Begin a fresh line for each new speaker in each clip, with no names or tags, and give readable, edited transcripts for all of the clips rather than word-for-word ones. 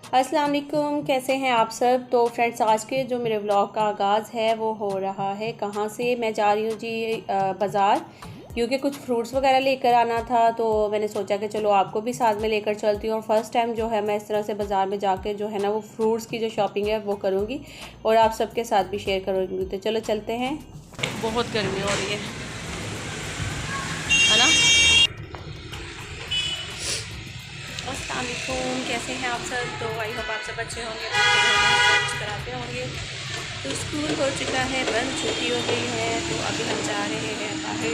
अस्सलाम वालेकुम, कैसे हैं आप सब। तो फ्रेंड्स, आज के जो मेरे व्लॉग का आगाज़ है वो हो रहा है कहाँ से। मैं जा रही हूँ जी बाज़ार, क्योंकि कुछ फ्रूट्स वगैरह लेकर आना था। तो मैंने सोचा कि चलो आपको भी साथ में लेकर चलती हूँ। और फर्स्ट टाइम जो है मैं इस तरह से बाज़ार में जाके जो है ना वो फ्रूट्स की जो शॉपिंग है वो करूँगी और आप सबके साथ भी शेयर करूँगी। तो चलो चलते हैं। बहुत गर्मी हो रही है ना। अस्सलाम वालेकुम, कैसे हैं आप सब। तो आई होप आप सब अच्छे होंगे, लंच कराते होंगे। तो स्कूल हो चुका है बंद, छुट्टी हो गई है। तो अभी हम जा रहे हैं बाहर।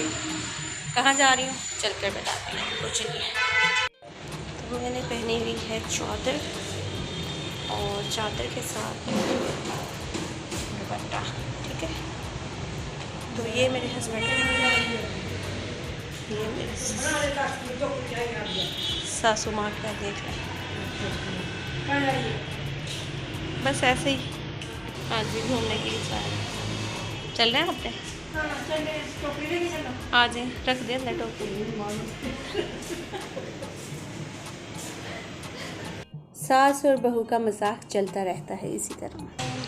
कहाँ जा रही हूँ चल कर बताती हूँ। तो चलिए। तो मैंने पहनी हुई है चादर और चादर के साथ दुपट्टा, ठीक है। तो ये मेरे हस्बैंड हैं, ये मेरे सासू माँ का देख लें। बस ऐसे ही आज भी घूमने के लिए चल रहे हैं अपने। आ जाए, रख दे अंदर टोपी। सास और बहू का मजाक चलता रहता है इसी तरह।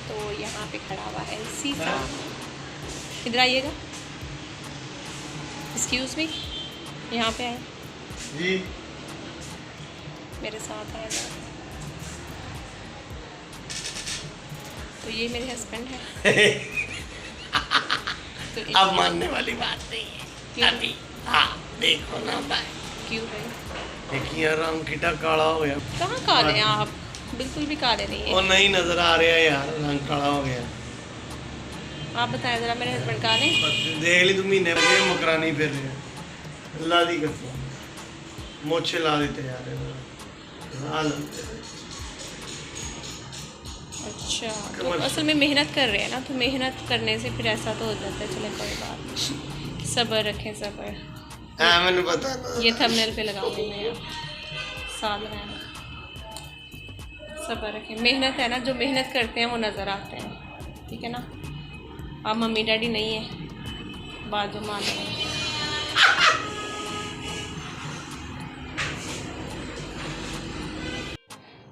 तो यहाँ पे खड़ा हुआ है सीसा, इधर आइएगा। एक्सक्यूज मी, यहाँ पे आए जी, मेरे साथ आया। तो ये मेरे हस्बैंड है। तो
अब मानने वाली बात नहीं है अभी। हाँ देखो ना भाई,
क्यों है
देखिए रंग किटा काला हो गया।
कहाँ काले हैं आप, बिल्कुल भी काले नहीं
वो
है।
नहीं नजर आ रहा है यार, रंग काला हो गया।
आप बताएं जरा, मेरे हस्बैंड काले।
देख ली तुम महीने बजे मुकरानी फिर रहे हैं। अल्लाह दी कसम मोछे ला देते यार।
अच्छा, तो असल में मेहनत कर रहे हैं ना, तो मेहनत करने से फिर ऐसा तो हो जाता है। चले कोई बात नहीं, सब्र रखें सब्र।
मैंने पता
ये थंबनेल पे लगाऊंगी मैं, साथ रहना। सब्र रखें, मेहनत है ना, जो मेहनत करते हैं वो नज़र आते हैं, ठीक है ना। आप मम्मी डैडी नहीं है, बात जो मान रहे हैं।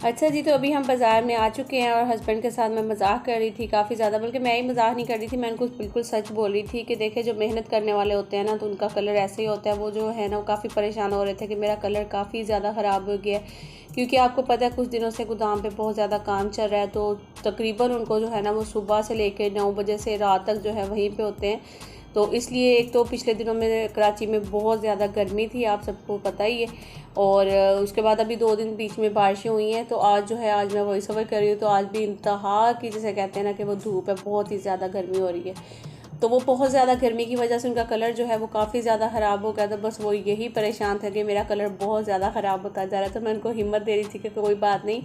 अच्छा जी, तो अभी हम बाज़ार में आ चुके हैं और हस्बैंड के साथ मैं मजाक कर रही थी काफ़ी ज़्यादा, बल्कि मैं ही मजाक नहीं कर रही थी, मैं उनको बिल्कुल सच बोल रही थी कि देखे जो मेहनत करने वाले होते हैं ना तो उनका कलर ऐसे ही होता है। वो जो है ना वो काफ़ी परेशान हो रहे थे कि मेरा कलर काफ़ी ज़्यादा ख़राब हो गया है, क्योंकि आपको पता है कुछ दिनों से गोदाम पे बहुत ज़्यादा काम चल रहा है। तो तकरीबन उनको जो है ना वो सुबह से लेकर 9 बजे से रात तक जो है वहीं पर होते हैं। तो इसलिए एक तो पिछले दिनों में कराची में बहुत ज़्यादा गर्मी थी, आप सबको पता ही है। और उसके बाद अभी 2 दिन बीच में बारिशें हुई हैं। तो आज जो है, आज मैं वॉइस ओवर कर रही हूँ, तो आज भी इंतहा की जिसे कहते हैं ना कि वो धूप है, बहुत ही ज़्यादा गर्मी हो रही है। तो वो बहुत ज़्यादा गर्मी की वजह से उनका कलर जो है वो काफ़ी ज़्यादा ख़राब हो गया। तो बस वो यही परेशान था कि मेरा कलर बहुत ज़्यादा ख़राब होता जा रहा था। तो मैं उनको हिम्मत दे रही थी कि कोई बात नहीं,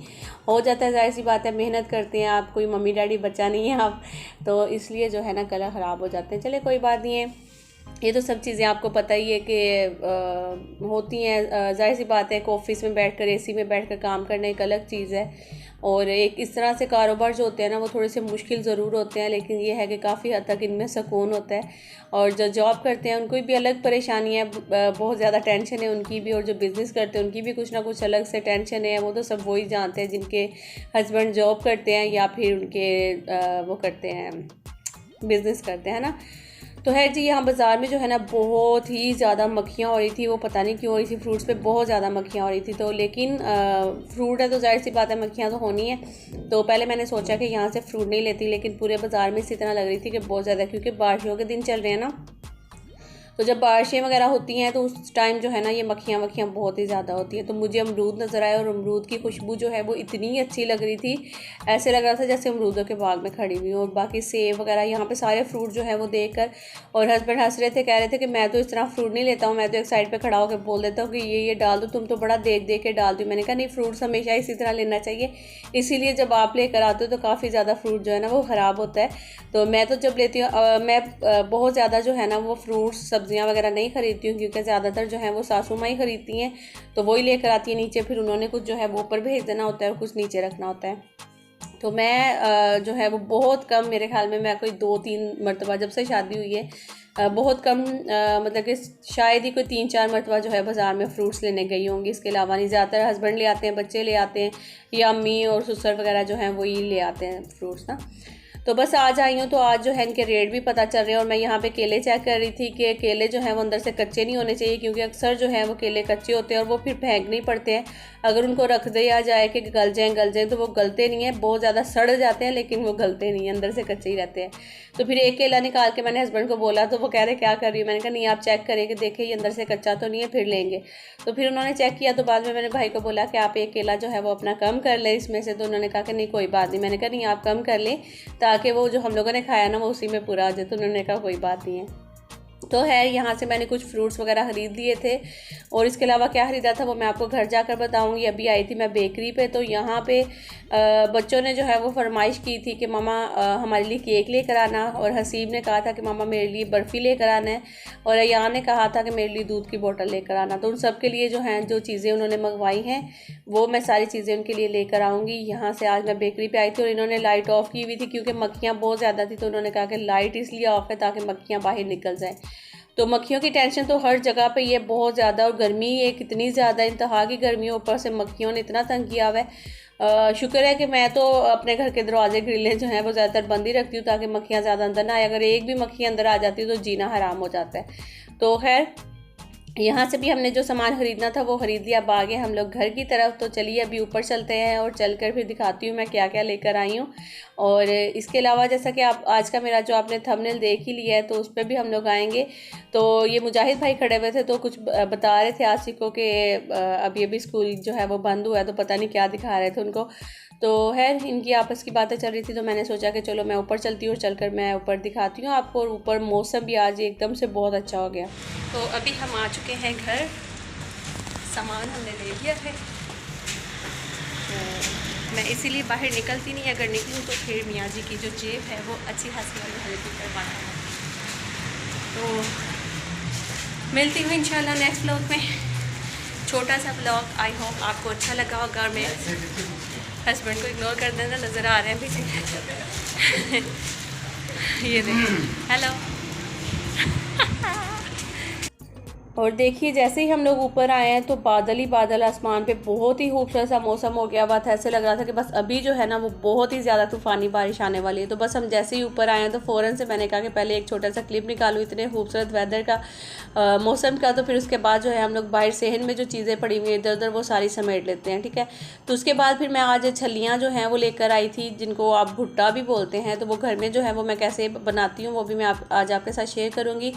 हो जाता है, जाहिर सी बात है, मेहनत करते हैं आप, कोई मम्मी डैडी बच्चा नहीं है आप, तो इसलिए जो है ना कलर ख़राब हो जाते हैं। चले कोई बात नहीं है, ये तो सब चीज़ें आपको पता ही है कि होती हैं। जाहिर सी बात है कि ऑफिस में बैठकर एसी में बैठकर काम करना एक अलग चीज़ है, और एक इस तरह से कारोबार जो होते हैं ना वो थोड़े से मुश्किल ज़रूर होते हैं, लेकिन ये है कि काफ़ी हद तक इनमें सुकून होता है। और जो जॉब करते हैं उनको भी अलग परेशानियाँ, बहुत ज़्यादा टेंशन है उनकी भी, और जो बिज़नेस करते हैं उनकी भी कुछ ना कुछ अलग से टेंशन है। वो तो सब वही जानते हैं जिनके हस्बैंड जॉब करते हैं या फिर उनके वो करते हैं, बिज़नेस करते हैं ना। तो है जी, यहाँ बाज़ार में जो है ना बहुत ही ज़्यादा मक्खियाँ हो रही थी। वो पता नहीं क्यों हो रही थी, फ्रूट्स पे बहुत ज़्यादा मक्खियाँ हो रही थी। तो लेकिन फ्रूट है तो जाहिर सी बात है मक्खियाँ तो होनी है। तो पहले मैंने सोचा कि यहाँ से फ्रूट नहीं लेती, लेकिन पूरे बाज़ार में इसी तरह लग रही थी कि बहुत ज़्यादा, क्योंकि बारिशों के दिन चल रहे हैं ना। तो जब बारिशें वगैरह होती हैं तो उस टाइम जो है ना ये मक्खियाँ बहुत ही ज़्यादा होती हैं। तो मुझे अमरूद नज़र आए, और अमरूद की खुशबू जो है वो इतनी अच्छी लग रही थी, ऐसे लग रहा था जैसे अमरूदों के बाग में खड़ी हुई हूँ। और बाकी सेब वगैरह यहाँ पे सारे फ्रूट जो है वो देख कर, और हस्बैंड हंस रहे थे, कह रहे थे कि मैं तो इस तरह फ्रूट नहीं लेता हूँ, मैं तो एक साइड पर खड़ा होकर बोल देता हूँ कि ये डाल दो, तुम तो बड़ा देख देख के डाल दो। मैंने कहा नहीं, फ्रूट्स हमेशा इसी तरह लेना चाहिए, इसीलिए जब आप लेकर आते हो तो काफ़ी ज़्यादा फ्रूट जो है ना वो ख़राब होता है। तो मैं तो जब लेती हूँ मैं बहुत ज़्यादा जो है ना वो फ्रूट्स सब्जियाँ वगैरह नहीं खरीदती हूँ, क्योंकि ज़्यादातर जो है वो सासू माँ ही खरीदती हैं। तो वही लेकर आती है नीचे, फिर उन्होंने कुछ जो है वो ऊपर भेज देना होता है और कुछ नीचे रखना होता है। तो मैं जो है वो बहुत कम, मेरे ख्याल में मैं कोई 2-3 मरतबा जब से शादी हुई है बहुत कम मतलब कि शायद ही कोई 3-4 मरतबा जो है बाज़ार में फ़्रूट्स लेने गई होंगी, इसके अलावा नहीं। ज़्यादातर हस्बैंड ले आते हैं, बच्चे ले आते हैं, या अम्मी और ससुर वगैरह जो हैं वही ले आते हैं फ्रूट्स ना। तो बस आज आई हूँ, तो आज जो है इनके रेट भी पता चल रहे हैं। और मैं यहाँ पे केले चेक कर रही थी कि केले जो हैं वो अंदर से कच्चे नहीं होने चाहिए, क्योंकि अक्सर जो है वो केले कच्चे होते हैं और वो फिर फेंकने पड़ते हैं। अगर उनको रख दिया जाए कि गल जाएँ तो वो गलते नहीं हैं, बहुत ज़्यादा सड़ जाते हैं, लेकिन वो गलते नहीं हैं, अंदर से कच्चे ही रहते हैं। तो फिर एक केला निकाल के मैंने हस्बैंड को बोला, तो वो कह रहे क्या कर रही है। मैंने कहा नहीं, आप चेक करें कि देखें ये अंदर से कच्चा तो नहीं है, फिर लेंगे। तो फिर उन्होंने चेक किया, तो बाद में मैंने भाई को बोला कि आप एक केला जो है वो अपना कम कर लें इसमें से। तो उन्होंने कहा कि नहीं कोई बात नहीं। मैंने कहा नहीं, आप कम कर लें ताकि वो जो हम लोगों ने खाया ना वो उसी में पूरा आ जाए। तो उन्होंने कहा कोई बात नहीं है। तो है, यहाँ से मैंने कुछ फ्रूट्स वगैरह ख़रीद लिए थे, और इसके अलावा क्या ख़रीदा था वो मैं आपको घर जाकर बताऊँगी। अभी आई थी मैं बेकरी पे, तो यहाँ पे बच्चों ने जो है वो फरमाइश की थी कि मामा हमारे लिए केक लेकर आना, और हसीब ने कहा था कि मामा मेरे लिए बर्फ़ी लेकर आना है, और अयान ने कहा था कि मेरे लिए दूध की बोतल लेकर आना। तो उन सब के लिए जो हैं जो चीज़ें उन्होंने मंगवाई हैं वो मैं सारी चीज़ें उनके लिए लेकर आऊँगी। यहाँ से आज मैं बेकरी पे आई थी, और इन्होंने लाइट ऑफ़ की हुई थी क्योंकि मक्खियाँ बहुत ज़्यादा थी। तो उन्होंने कहा कि लाइट इसलिए ऑफ़ है ताकि मक्खियाँ बाहर निकल जाएँ। तो मक्खियों की टेंशन तो हर जगह पे ये बहुत ज़्यादा, और गर्मी ये कितनी ज़्यादा, इंतहा की गर्मी, ऊपर से मक्खियों ने इतना तंग किया हुआ है। शुक्र है कि मैं तो अपने घर के दरवाजे ग्रिलें जो हैं वो ज़्यादातर बंद ही रखती हूँ ताकि मक्खियाँ ज़्यादा अंदर ना आए। अगर एक भी मक्खी अंदर आ जाती है तो जीना हराम हो जाता है। तो खैर, यहाँ से भी हमने जो सामान ख़रीदना था वो ख़रीद लिया। अब आगे हम लोग घर की तरफ। तो चलिए अभी ऊपर चलते हैं और चलकर फिर दिखाती हूँ मैं क्या क्या लेकर आई हूँ। और इसके अलावा जैसा कि आप आज का मेरा जो आपने थंबनेल देख ही लिया है, तो उस पर भी हम लोग आएंगे। तो ये मुजाहिद भाई खड़े हुए थे, तो कुछ बता रहे थे आसिफ को कि अभी अभी स्कूल जो है वो बंद हुआ है, तो पता नहीं क्या दिखा रहे थे उनको। तो है, इनकी आपस की बातें चल रही थी, तो मैंने सोचा कि चलो मैं ऊपर चलती हूँ और चलकर मैं ऊपर दिखाती हूँ आपको। और ऊपर मौसम भी आज एकदम से बहुत अच्छा हो गया। तो अभी हम आ चुके हैं घर, सामान हमने ले लिया है। तो मैं इसीलिए बाहर निकलती नहीं, अगर निकलूँ तो फिर मियाँ जी की जो जेब है वो अच्छी खासी वाली हल्की करवाना है। तो मिलती हूँ इंशाल्लाह नेक्स्ट व्लॉग में। छोटा सा व्लॉग, आई होप आपको अच्छा लगा होगा। और मैं हस्बैंड को इग्नोर कर देना, नज़र आ रहे हैं पीछे। ये देखिए, हेलो। और देखिए जैसे ही हम लोग ऊपर आए हैं तो बादल ही बादल, आसमान पे बहुत ही खूबसूरत सा मौसम हो गया हुआ था। ऐसे लग रहा था कि बस अभी जो है ना वो बहुत ही ज़्यादा तूफ़ानी बारिश आने वाली है। तो बस हम जैसे ही ऊपर आए हैं तो फ़ौरन से मैंने कहा कि पहले एक छोटा सा क्लिप निकालूँ इतने खूबसूरत वेदर का, मौसम का। तो फिर उसके बाद जो है हम लोग बाहर सहन में जो चीज़ें पड़ी हुई इधर उधर वो सारी समेट लेते हैं, ठीक है। तो उसके बाद फिर मैं आज छलियाँ जो हैं वो लेकर आई थी, जिनको आप भुट्टा भी बोलते हैं। तो वो घर में जो है वो मैं कैसे बनाती हूँ वो भी मैं आज आपके साथ शेयर करूँगी।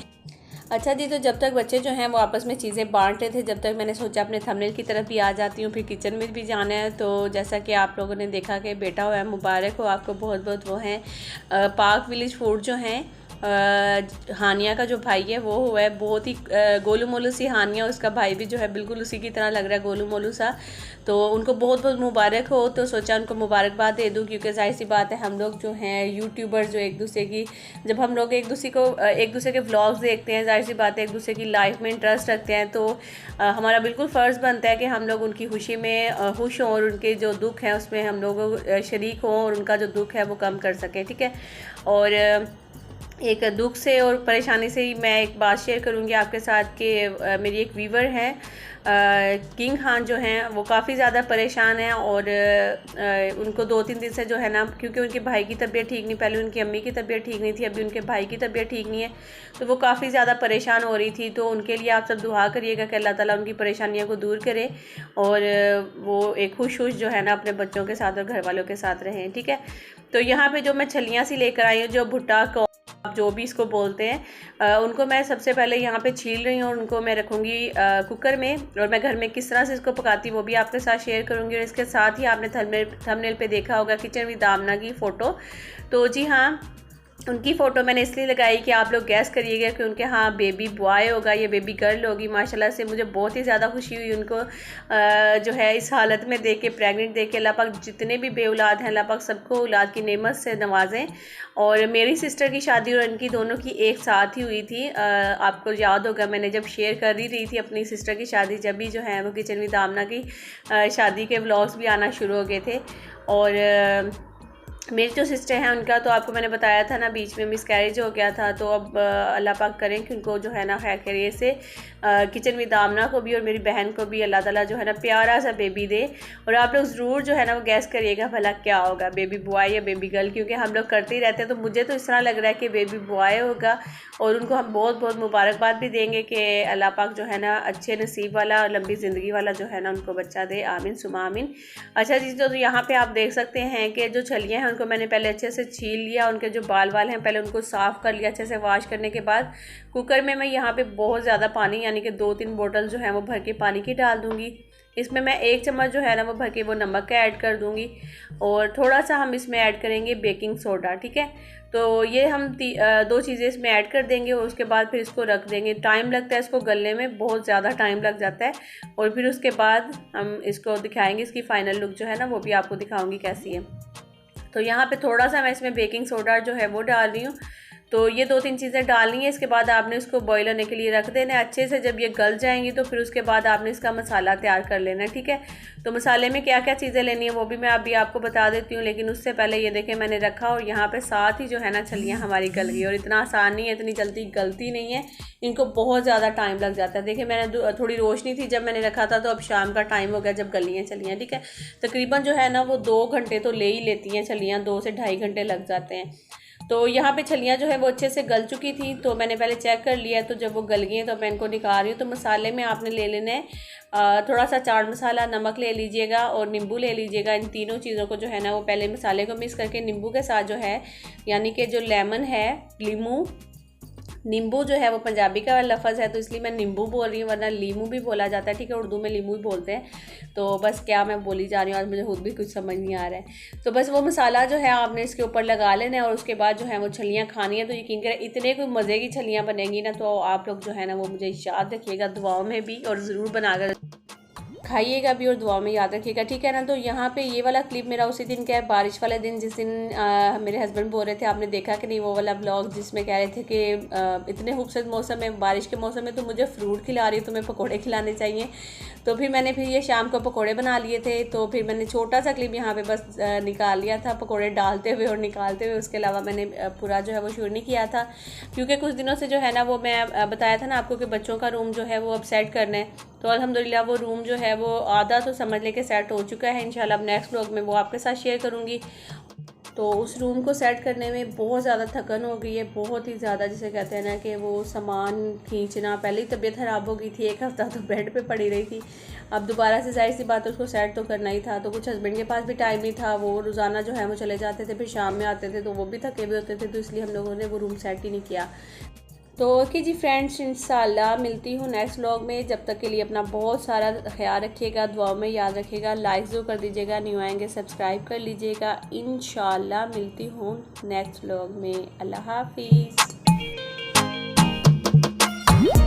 अच्छा जी, तो जब तक बच्चे जो हैं वो आपस में चीज़ें बांट रहे थे, जब तक मैंने सोचा अपने थंबनेल की तरफ भी आ जाती हूँ, फिर किचन में भी जाना है। तो जैसा कि आप लोगों ने देखा कि बेटा हुआ है, मुबारक हो आपको, बहुत बहुत वो हैं पाक विलेज फूड जो हैं हानिया का जो भाई है वो हुआ है, बहुत ही गोलू मोलू सी हानिया, उसका भाई भी जो है बिल्कुल उसी की तरह लग रहा है, गोलू मोलू सा। तो उनको बहुत बहुत मुबारक हो। तो सोचा उनको मुबारकबाद दे दूं, क्योंकि जाहिर सी बात है हम लोग जो हैं यूट्यूबर जो एक दूसरे की, जब हम लोग एक दूसरे के व्लॉग्स देखते हैं, जाहिर सी बात है एक दूसरे की लाइफ में इंटरेस्ट रखते हैं, तो हमारा बिल्कुल फ़र्ज़ बनता है कि हम लोग उनकी खुशी में खुश हों और उनके जो दुख है उसमें हम लोग शरीक हों और उनका जो दुख है वो कम कर सकें, ठीक है। और एक दुख से और परेशानी से ही मैं एक बात शेयर करूंगी आपके साथ कि मेरी एक व्यूवर है किंग खान जो हैं वो काफ़ी ज़्यादा परेशान हैं। और उनको 2-3 दिन से जो है ना, क्योंकि उनके भाई की तबीयत ठीक नहीं, पहले उनकी अम्मी की तबीयत ठीक नहीं थी, अभी उनके भाई की तबीयत ठीक नहीं है, तो वो काफ़ी ज़्यादा परेशान हो रही थी। तो उनके लिए आप सब दुआ करिएगा कि अल्लाह ताला उनकी परेशानियों को दूर करे और वो एक खुश जो है ना अपने बच्चों के साथ और घर वालों के साथ रहें, ठीक है। तो यहाँ पे जो मैं छलियाँ सी लेकर आई हूँ, जो भुट्टा को आप जो भी इसको बोलते हैं, उनको मैं सबसे पहले यहाँ पे छील रही हूँ और उनको मैं रखूँगी कुकर में। और मैं घर में किस तरह से इसको पकाती हूँ वो भी आपके साथ शेयर करूँगी। और इसके साथ ही आपने थंबनेल पे देखा होगा किचन विद आमना की फ़ोटो। तो जी हाँ, उनकी फ़ोटो मैंने इसलिए लगाई कि आप लोग गैस करिएगा कि उनके हाँ बेबी बॉय होगा या बेबी गर्ल होगी। माशाल्लाह से मुझे बहुत ही ज़्यादा खुशी हुई उनको जो है इस हालत में देख के, प्रेगनेंट देख के। अल्लाह पाक जितने भी बेऔलाद हैं अल्लाह पाक सबको औलाद की नेमत से नवाजें। और मेरी सिस्टर की शादी और इनकी दोनों की एक साथ ही हुई थी। आपको याद होगा मैंने जब शेयर कर ही रही थी अपनी सिस्टर की शादी, जब भी जो है वो किचन विद आमना की शादी के व्लॉग्स भी आना शुरू हो गए थे। और मेरी जो सिस्टर हैं उनका तो आपको मैंने बताया था ना, बीच में मिसकैरेज हो गया था। तो अब अल्लाह पाक करें कि उनको जो है ना खैर खैरियत से किचन विद आमना को भी और मेरी बहन को भी अल्लाह ताला जो है ना प्यारा सा बेबी दे। और आप लोग ज़रूर जो है ना वो गैस करिएगा भला क्या होगा, बेबी बॉय या बेबी गर्ल, क्योंकि हम लोग करते ही रहते हैं। तो मुझे तो इस तरह लग रहा है कि बेबी बॉय होगा और उनको हम बहुत बहुत मुबारकबाद भी देंगे कि अल्लाह पाक जो है ना अच्छे नसीब वाला और लंबी ज़िंदगी वाला जो है ना उनको बच्चा दे, आमीन सुमा आमीन। अच्छा जी, तो यहाँ पे आप देख सकते हैं कि जो छलियाँ हैं उनको मैंने पहले अच्छे से छील लिया, उनके जो बाल हैं पहले उनको साफ़ कर लिया अच्छे से। वॉश करने के बाद कुकर में मैं यहाँ पे बहुत ज़्यादा पानी यानी कि 2-3 बोतल जो है वो भर के पानी की डाल दूँगी। इसमें मैं 1 चम्मच जो है ना वो भर के वो नमक का ऐड कर दूँगी और थोड़ा सा हम इसमें ऐड करेंगे बेकिंग सोडा, ठीक है। तो ये हम 2 चीज़ें इसमें ऐड कर देंगे और उसके बाद फिर इसको रख देंगे। टाइम लगता है इसको गलने में, बहुत ज़्यादा टाइम लग जाता है। और फिर उसके बाद हम इसको दिखाएंगे, इसकी फ़ाइनल लुक जो है ना वो भी आपको दिखाऊंगी कैसी है। तो यहाँ पे थोड़ा सा मैं इसमें बेकिंग सोडा जो है वो डाल रही हूँ। तो ये 2-3 चीज़ें डालनी है। इसके बाद आपने इसको बॉईल होने के लिए रख देना है अच्छे से। जब ये गल जाएंगी तो फिर उसके बाद आपने इसका मसाला तैयार कर लेना है, ठीक है। तो मसाले में क्या क्या चीज़ें लेनी है वो भी मैं अभी आपको बता देती हूँ, लेकिन उससे पहले ये देखें मैंने रखा और यहाँ पे साथ ही जो है ना छलियाँ हमारी गल गई। और इतना आसान नहीं है, इतनी जल्दी गलती नहीं है, इनको बहुत ज़्यादा टाइम लग जाता है। देखिए मैंने थोड़ी रोशनी थी जब मैंने रखा था, तो अब शाम का टाइम हो गया जब गली हैं छलियाँ, ठीक है। तकरीबन जो है ना वो 2 घंटे तो ले ही लेती हैं छलियाँ, 2 से ढाई घंटे लग जाते हैं। तो यहाँ पे छलियाँ जो है वो अच्छे से गल चुकी थी, तो मैंने पहले चेक कर लिया। तो जब वो गल गई हैं तो मैं इनको निकाल रही हूँ। तो मसाले में आपने ले लेना है थोड़ा सा चाट मसाला, नमक ले लीजिएगा और नींबू ले लीजिएगा। इन तीनों चीज़ों को जो है ना वो पहले मसाले को मिक्स करके नींबू के साथ जो है, यानी कि जो लेमन है, नींबू जो है वो पंजाबी का लफ्ज़ है तो इसलिए मैं नींबू बोल रही हूँ, वरना लीमू भी बोला जाता है, ठीक है। उर्दू में लीमू भी बोलते हैं। तो बस क्या मैं बोली जा रही हूँ, आज मुझे खुद भी कुछ समझ नहीं आ रहा है। तो बस वो मसाला जो है आपने इसके ऊपर लगा लेना है और उसके बाद जो है वो छलियाँ खानी है। तो यकीन करें इतने कोई मज़े की छलियाँ बनेंगी ना, तो आप लोग जो है ना वो मुझे याद रखिएगा दुआओं में भी, और ज़रूर बनाकर खाइएगा भी और दुआ में याद रखिएगा, ठीक है ना। तो यहाँ पे ये वाला क्लिप मेरा उसी दिन का है, बारिश वाले दिन, जिस दिन मेरे हस्बैंड बोल रहे थे, आपने देखा कि नहीं वो वाला ब्लॉग, जिसमें कह रहे थे कि इतने खूबसूरत मौसम में, बारिश के मौसम में तो मुझे फ्रूट खिला रही है, तुम्हें पकोड़े खिलाने चाहिए। तो फिर मैंने ये शाम को पकोड़े बना लिए थे। तो फिर मैंने छोटा सा क्लिप यहाँ पे बस निकाल लिया था पकोड़े डालते हुए और निकालते हुए, उसके अलावा मैंने पूरा जो है वो शूट नहीं किया था, क्योंकि कुछ दिनों से जो है ना वो मैं बताया था ना आपको कि बच्चों का रूम जो है वो अब सेट करना है। तो अल्हम्दुलिल्लाह वो रूम जो है वो आधा तो समझ लेके सेट हो चुका है। इंशाल्लाह अब नेक्स्ट व्लॉग में वो आपके साथ शेयर करूँगी। तो उस रूम को सेट करने में बहुत ज़्यादा थकन हो गई है, बहुत ही ज़्यादा, जिसे कहते हैं ना कि वो सामान खींचना। पहले ही तबीयत ख़राब हो गई थी, 1 हफ़्ता तो बेड पे पड़ी रही थी। अब दोबारा से जाहिर सी बात है उसको सेट तो करना ही था। तो कुछ हस्बैंड के पास भी टाइम नहीं था, वो रोज़ाना जो है वो चले जाते थे, फिर शाम में आते थे तो वो भी थके हुए होते थे, तो इसलिए हम लोगों ने वो रूम सेट ही नहीं किया। तो ओके जी फ्रेंड्स, इंशाल्लाह मिलती हूँ नेक्स्ट व्लॉग में। जब तक के लिए अपना बहुत सारा ख्याल रखिएगा, दुआ में याद रखिएगा, लाइक ज़रूर कर दीजिएगा, न्यू आएंगे सब्सक्राइब कर लीजिएगा। इंशाल्लाह मिलती हूँ नेक्स्ट व्लॉग में। अल्लाह हाफिज़।